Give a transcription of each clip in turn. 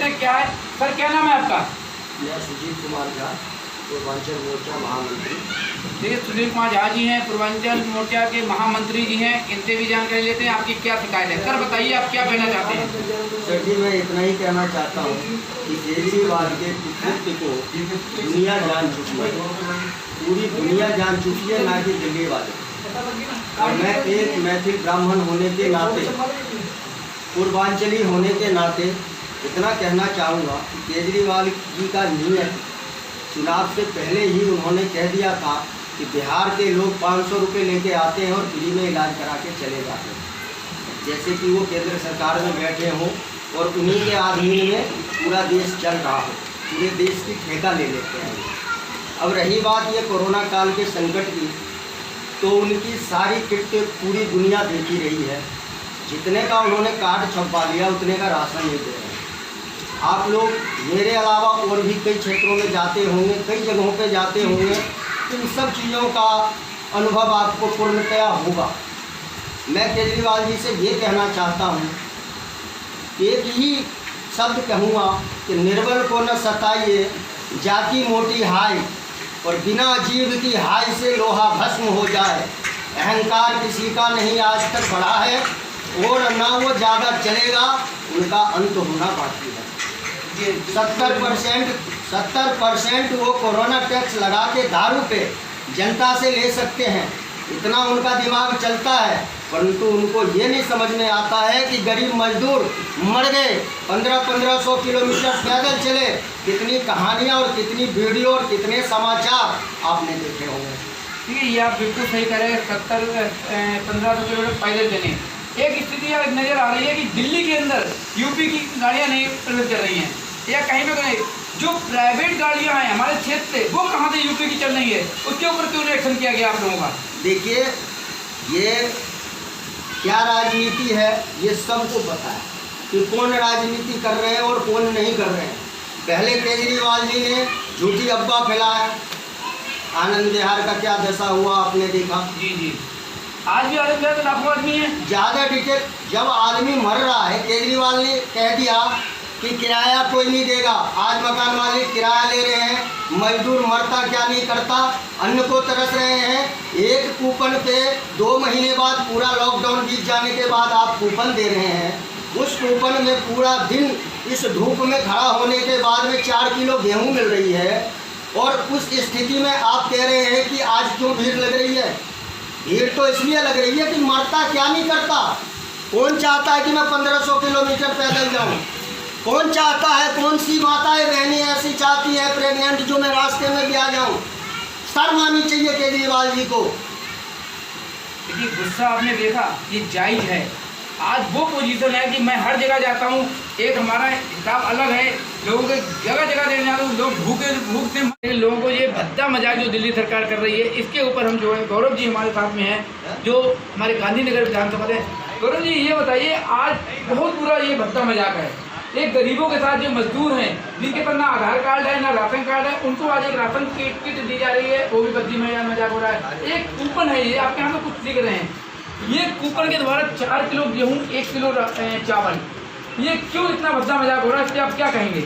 लेते हैं क्या है। सर क्या नाम है आपका? मैं सुजीत कुमार झा, पूर्वांचल मोर्चा महामंत्री। देखिए सुनील कुमार झा जी हैं, पूर्वांचल मोर्चा के महामंत्री जी हैं, इनसे भी जानकारी लेते हैं आपकी क्या शिकायत है। सर बताइए आप क्या कहना चाहते हैं? सर जी मैं इतना ही कहना चाहता हूँ कि केजरीवाल के कृत्य को दुनिया जान चुकी है, पूरी दुनिया जान चुकी है, ना कि दिल्ली वाले। और मैं एक मैथिल ब्राह्मण होने के नाते, पूर्वांचली होने के नाते इतना कहना चाहूँगा कि केजरीवाल जी का नियत चुनाव से पहले ही उन्होंने कह दिया था कि बिहार के लोग 500 रुपये लेके आते हैं और फ्री में इलाज करा के चले जाते हैं, जैसे कि वो केंद्र सरकार में बैठे हों और उन्हीं के अधीन में पूरा देश चल रहा हो, पूरे देश की ठेका ले लेते हैं। अब रही बात ये कोरोना काल के संकट की, तो उनकी सारी कृत्य पूरी दुनिया देखी रही है। जितने का उन्होंने कार्ड छपवा लिया उतने का राशन नहीं दे रहे हैं। आप लोग मेरे अलावा और भी कई क्षेत्रों में जाते होंगे, कई जगहों पे जाते होंगे, इन सब चीज़ों का अनुभव आपको पूर्णतया होगा। मैं केजरीवाल जी से ये कहना चाहता हूँ, एक ही शब्द कहूँगा कि निर्बल को न सताइए, जाति मोटी हाय, और बिना जीव की हाय से लोहा भस्म हो जाए। अहंकार किसी का नहीं आज तक बढ़ा है और ना वो ज़्यादा चलेगा, उनका अंत होना बाकी है। 70% वो कोरोना टैक्स लगा के दारू पे जनता से ले सकते हैं, इतना उनका दिमाग चलता है, परंतु उनको ये नहीं समझ में आता है कि गरीब मजदूर मर गए, 1500 किलोमीटर पैदल चले। कितनी कहानियाँ और कितनी वीडियो और कितने समाचार आपने देखे होंगे। ठीक है, ये आप बिल्कुल सही कह रहे हैं। 1500 किलोमीटर पैदल चले। एक स्थिति नज़र आ रही है कि दिल्ली के अंदर यूपी की गाड़ियाँ नहीं प्रवेश कर रही हैं, या कहीं पे कहीं जो प्राइवेट गाड़ियाँ हैं हमारे क्षेत्र से, वो कहाँ से यूपी की चल रही है, उसके ऊपर क्यों रिएक्शन किया गया आप लोगों का? देखिए ये क्या राजनीति है, ये सबको पता है कि कौन राजनीति कर रहे हैं और कौन नहीं कर रहे हैं। पहले केजरीवाल जी ने झूठी अफवाह फैलाया, आनंद विहार का क्या दशा हुआ आपने देखा। जी आज भी आनंद विहार तो लाखों आदमी है। ज़्यादा डिटेल, जब आदमी मर रहा है, केजरीवाल ने कह दिया कि किराया कोई नहीं देगा। आज मकान मालिक किराया ले रहे हैं, मजदूर मरता क्या नहीं करता, अन्न को तरस रहे हैं। एक कूपन पे 2 महीने बाद पूरा लॉकडाउन बीत जाने के बाद आप कूपन दे रहे हैं, उस कूपन में पूरा दिन इस धूप में खड़ा होने के बाद में 4 किलो गेहूँ मिल रही है, और उस स्थिति में आप कह रहे हैं कि आज क्यों भीड़ लग रही है। भीड़ तो इसलिए लग रही है कि मरता क्या नहीं करता। कौन चाहता है कि मैं 1500 किलोमीटर पैदल जाऊं? कौन चाहता है, कौन सी माताएं बहनें ऐसी चाहती हैं प्रेग्नेंट जो मैं रास्ते में भी आ जाऊं? शर्म आनी चाहिए केजरीवाल जी को। देखिए गुस्सा आपने देखा, ये जायज है। आज वो पोजीशन है कि मैं हर जगह जाता हूँ, एक हमारा हिसाब अलग है, लोगों के जगह जगह देने जाते हैं, लोग भूखते लोगों को ये भद्दा मजाक जो दिल्ली सरकार कर रही है, इसके ऊपर हम जो है गौरव जी हमारे साथ में हैं, जो हमारे गांधीनगर विधानसभा से। गौरव जी ये बताइए, आज बहुत बुरा ये भद्दा मजाक है। एक गरीबों के साथ जो मजदूर हैं, जिनके पास ना आधार कार्ड है ना राशन कार्ड है, उनको आज एक राशन किट दी जा रही है, वो भी भद्दी मजाक हो रहा है। एक कूपन है, ये आपके यहाँ पे कुछ लिख रहे हैं, ये कूपन के द्वारा 4 किलो गेहूँ 1 किलो चावल, ये क्यों इतना भद्दा मजाक हो रहा है, इस पर आप क्या कहेंगे?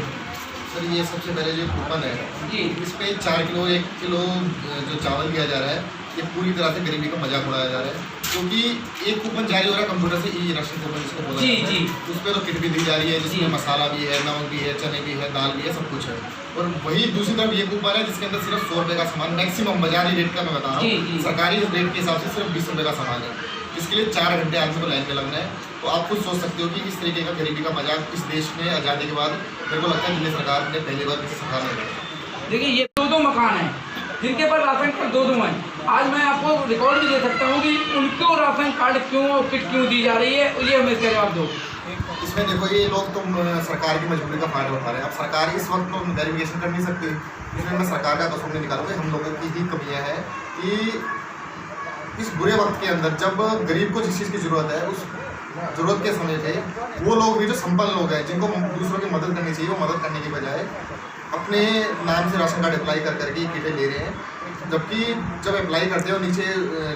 सर ये सबसे पहले जो कूपन है जी, इस पे 4 किलो 1 किलो जो चावल दिया जा रहा है, ये पूरी तरह से गरीबी का मजाक उड़ाया जा रहा है, क्योंकि एक कूपन जारी हो रहा है कंप्यूटर से, ई राशन कूपन जिसको बोला जाता है, उस पर तो किट भी दी जा रही है, जिसमें मसाला भी है, नमक भी है, चने भी है, दाल भी है, सब कुछ है। और वही दूसरी तरफ ये कूपन है जिसके अंदर सिर्फ 100 रुपये का सामान, मैक्सिमम बाजारी रेट का मैं बता रहा हूँ, सरकारी रेट के हिसाब से सिर्फ 20 रुपये का सामान है, जिसके लिए 4 घंटे आदमी को लाइन में लगना है। तो आप खुद सोच सकते हो कि इस तरीके का गरीबी का मजाक इस देश में आज़ादी के बाद मेरे को लगता है दिल्ली सरकार ने पहली बार किसी सरकार ने किया। देखिए ये 2 मकान हैं जिनके पास राशन कार्ड 2 हैं। आज मैं आपको रिकॉर्ड भी दे सकता हूँ कि उनको राशन कार्ड क्यों और किट क्यों दी जा रही है, ये हमें इसका जवाब दो। इसमें देखो ये लोग तो सरकार की मजबूरी का फायदा उठा रहे हैं। अब सरकार इस वक्त तो वेरिफिकेशन कर नहीं सकती, इसमें मैं सरकार का कसूर नहीं निकालूंगा, हम लोगों की ही कमियाँ हैं कि इस बुरे वक्त के अंदर जब गरीब को जिस चीज़ की ज़रूरत है, उस ज़रूरत के समय पे वो लोग भी जो संपन्न लोग हैं, जिनको दूसरों की मदद करनी चाहिए, वो मदद करने की बजाय अपने नाम से राशन कार्ड अप्लाई कर करके किटें ले रहे हैं। जबकि जब अप्लाई करते हो नीचे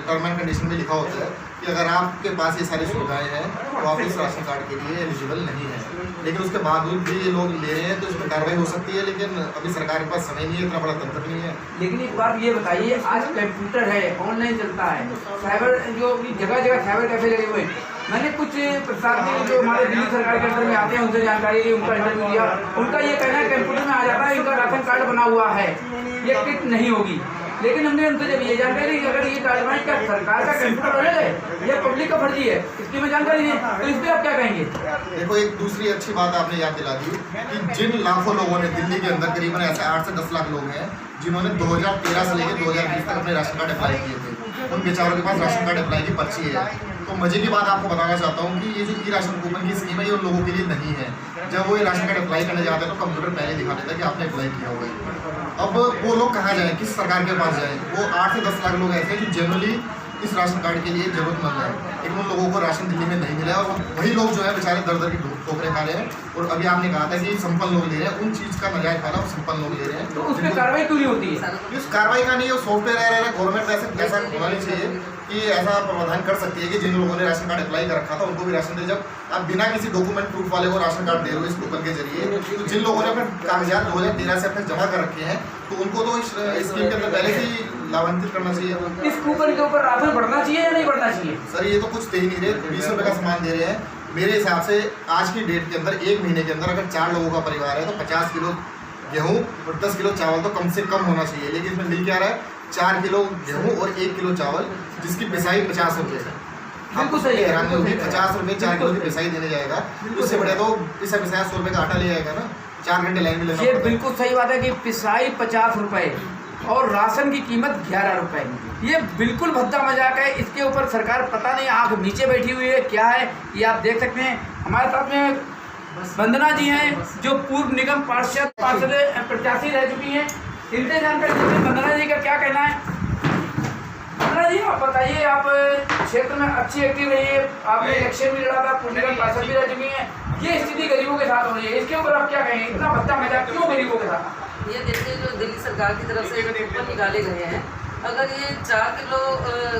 टर्म एंड कंडीशन में लिखा होता है कि अगर आपके पास ये सारी सुविधाएं हैं तो आप इस राशन कार्ड के लिए एलिजिबल नहीं है, लेकिन उसके बावजूद भी ये लोग ले रहे हैं, तो इसमें कार्रवाई हो सकती है। लेकिन अभी सरकार के पास समय नहीं है, इतना बड़ा तंत्र नहीं है। लेकिन एक बात ये बताइए, आज कंप्यूटर है, ऑनलाइन चलता है, साइबर जो जगह जगह साइबर कैफे लगे हुए हैं। मैंने कुछ प्रशासनिक जो हमारे दिल्ली सरकार के अंदर में आते हैं उनसे जानकारी ली, उनका इंटरव्यू लिया। उनका ये कहना है कंप्यूटर में आ जाता है, इनका राशन कार्ड बना हुआ है, ये किट नहीं होगी। लेकिन हमने उनसे जब ये जानकारी दी अगर ये कार्रवाई का सरकार का कंप्यूटर अलग है, ये पब्लिक का फर्जी है, इसकी हमें जानकारी नहीं, तो इस पर आप क्या कहेंगे? देखो, एक दूसरी अच्छी बात आपने याद दिला दी कि जिन लाखों लोगों ने दिल्ली के अंदर करीबन ऐसे 8 से 10 लाख लोग हैं जिन्होंने 2013 से लेकर 2020 तक अपने राशन कार्ड अप्लाई किए थे, उन बेचारों के पास राशन कार्ड अप्लाई की पर्ची है। तो मजे की बात आपको बताना चाहता हूँ कि ये जो ई राशन कूपन की स्कीम है ये उन लोगों के लिए नहीं है। जब वो ये राशन कार्ड अप्लाई करने जाते हैं तो कंप्यूटर पहले दिखा देता है कि आपने अप्लाई किया हुआ है। अब वो लोग कहाँ जाएँ, किस सरकार के पास जाएँ? वो 8 से 10 लाख लोग ऐसे हैं जो जनरली इस राशन कार्ड के लिए जरूरतमंद है, लेकिन उन लोगों को राशन दिल्ली में नहीं मिला है और वही लोग जो है बेचारे दर दर की ठोकरें खा रहे हैं। और अभी आपने कहा था कि संपन्न लोग ले रहे हैं, उन चीज़ का नजायज फायदा संपन्न लोग ले रहे हैं। तो उस पर कार्रवाई क्यों नहीं होती है? इस कार्रवाई का नहीं है, सॉफ्टवेयर है, गवर्नमेंट ऐसा होना नहीं चाहिए कि ऐसा प्रावधान कर सकती है कि जिन लोगों ने राशन कार्ड अप्लाई कर रखा था उनको भी राशन दे। जब आप बिना किसी डॉक्यूमेंट प्रूफ वाले को राशन कार्ड दे रहे हो इस कूपन के जरिए, तो जिन लोगों ने अपने कागजात 2013 से अब तक जमा कर रखे हैं तो उनको तो इस स्कीम के अंदर पहले से ही लाभान्वित करना चाहिए। इस कूपन के ऊपर राशन बढ़ना चाहिए या नहीं बढ़ना चाहिए? सर, ये तो कुछ दे ही नहीं रहे, 20 रुपये का सामान दे रहे हैं। मेरे हिसाब से आज की डेट के अंदर 1 महीने के अंदर अगर 4 लोगों का परिवार है तो 50 किलो गेहूँ और 10 किलो चावल तो कम से कम होना चाहिए। लेकिन इसमें मिल क्या रहा है, 4 किलो गेहूँ और 1 किलो चावल जिसकी पिसाई 50 रुपये है। बिल्कुल सही है, 50 रुपये 4 किलो की पिसाई देने जाएगा, उससे बड़े तो पिसा 100 रुपये का आटा ले जाएगा ना, 4 घंटे लाइन में लेना। ये बिल्कुल सही बात है कि पिसाई 50 रुपये और राशन की कीमत 11 रुपये, ये बिल्कुल भद्दा मजाक है। इसके ऊपर सरकार पता नहीं आँख नीचे बैठी हुई है क्या है, ये आप देख सकते हैं। हमारे साथ में वंदना जी हैं जो पूर्व निगम पार्षद प्रत्याशी रह चुकी हैं, इनसे जानकारी देते हैं। वंदना जी का क्या कहना है? वंदना जी, आप बताइए, आप क्षेत्र में अच्छी एक्टिव रही है, आपने इलेक्शन भी लड़ा था, पूर्व निगम पार्षद भी रह चुकी हैं, ये स्थिति गरीबों के साथ हो रही है, इसके ऊपर आप क्या कहेंगे? इतना भद्दा मजाक क्यों गरीबों के साथ? ये देखिए, जो दिल्ली सरकार की तरफ से कूपन निकाले गए हैं, अगर ये 4 किलो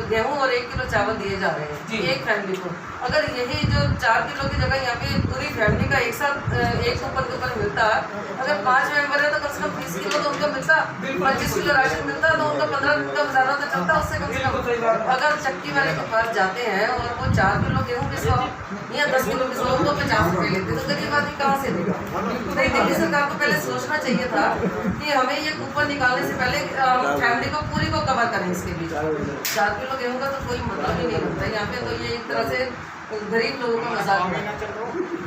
गेहूं और 1 किलो चावल दिए जा रहे हैं एक फैमिली को, अगर यही जो 4 किलो की जगह यहाँ पे पूरी फैमिली का एक साथ एक कूपन के ऊपर मिलता, अगर 5 मेंबर है तो कम से कम 20 किलो तो उनको मिलता, 25 किलो राशन मिलता, तो उनका 15 दिन का गुजारा तो चलता उससे कम से कम। अगर चक्की वाले के पास जाते हैं और वो 4 किलो गेहूँ पिसवा या 10 किलो पिसवा, उनको 50 रुपये लेते, तो गरीब आदमी कहाँ से देगा? नहीं, दिल्ली सरकार को पहले सोचना चाहिए था कि हमें ये कूपन निकालने से पहले फैमिली को पूरी को कवर करें। इसके बीच 4 किलो गेहूँ का तो कोई मतलब ही नहीं बनता यहाँ पे, तो ये एक तरह से गरीब लोगों का मजाक है।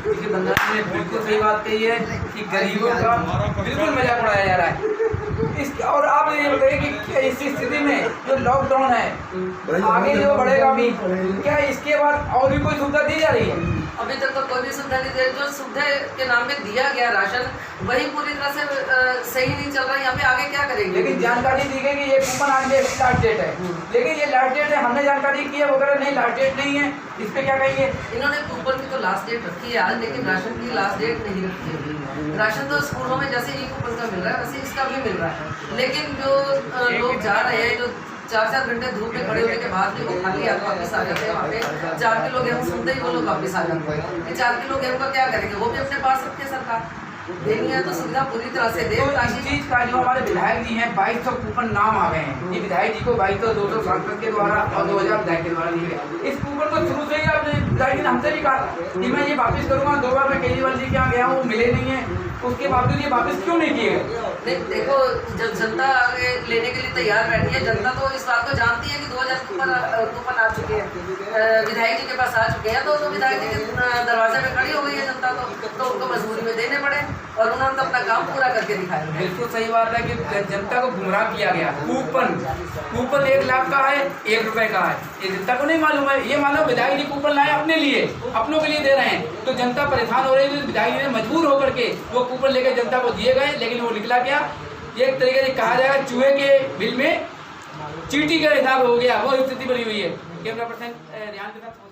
देखिए, बंदा ने बिल्कुल सही बात कही है कि गरीबों का बिल्कुल मजाक उड़ाया जा रहा है। और आप ये बताइए कि इस स्थिति में जो लॉकडाउन है आगे जो बढ़ेगा भी, क्या इसके बाद और भी कोई सुविधा दी जा रही है? अभी तक तो कोई भी सुविधा नहीं दे, जो सुविधा के नाम में दिया गया राशन वही पूरी तरह से सही नहीं चल रहा है। यहाँ पे आगे क्या करेंगे? लेकिन जानकारी दी गई कि ये कूपन आगे लास्ट डेट है, लेकिन ये लास्ट डेट है, हमने जानकारी की है वगैरह नहीं, लास्ट डेट नहीं है, इस पर क्या कहिए? इन्होंने कूपन की तो लास्ट डेट रखी है आज, लेकिन राशन की लास्ट डेट नहीं रखी है। राशन तो स्कूलों में जैसे ई कूपन का मिल रहा है वैसे इसका भी मिल रहा है, लेकिन जो लोग जा रहे हैं, जो 4-4 घंटे धूप में खड़े होने के बाद भी वो खाली हाथ वापस आ जाते हैं, वहाँ पे 4 किलो गेहूँ सुनते ही वो लोग वापस आ जाते हैं। ये 4 किलो गेहूँ का क्या करेंगे? वो भी अपने पास रखते हैं, सरकार देनी है तो सुविधा पूरी तरह से दे। तो इस चीज का जो हमारे विधायक जी हैं 2200 कूपन नाम आ गए हैं, ये विधायक जी को 2200 200 सांसद के द्वारा और 2000 विधायक के द्वारा दिए गए। इस कूपन को शुरू से ही आपने विधायक जी ने हमसे भी कहा कि मैं ये वापस करूँगा, 2 बार मैं केजरीवाल जी के यहाँ गया हूँ, वो मिले नहीं है, उसके बावजूद ये वापस क्यों नहीं किए गए? नहीं, देखो, जब जनता आगे लेने के लिए तैयार बैठी है, जनता तो इस बात को जानती है कि 2000 कूपन आ चुके हैं, विधायक जी के पास आ चुके हैं, तो विधायक जी के दरवाजे में खड़ी हो गई है जनता, तो उनको मजबूरी में देने पड़े और उन्होंने तो अपना काम पूरा करके दिखाया। बिल्कुल सही बात है कि जनता को गुमराह किया गया। कूपन 1 लाख का है, 1 रुपये का है, ये जनता को नहीं मालूम है। ये मालूम विधायक जी कूपन लाए अपने लिए, अपनों के लिए दे रहे हैं, तो जनता परेशान हो रही है। विधायक जी ने मजबूर होकर के वो कूपन लेकर जनता को दिए गए, लेकिन वो निकला क्या, एक तरीके से कहा जाएगा चूहे के बिल में चींटी का हिसाब हो गया, वो स्थिति बनी हुई है। कैमरा पर्सन रियान के साथ।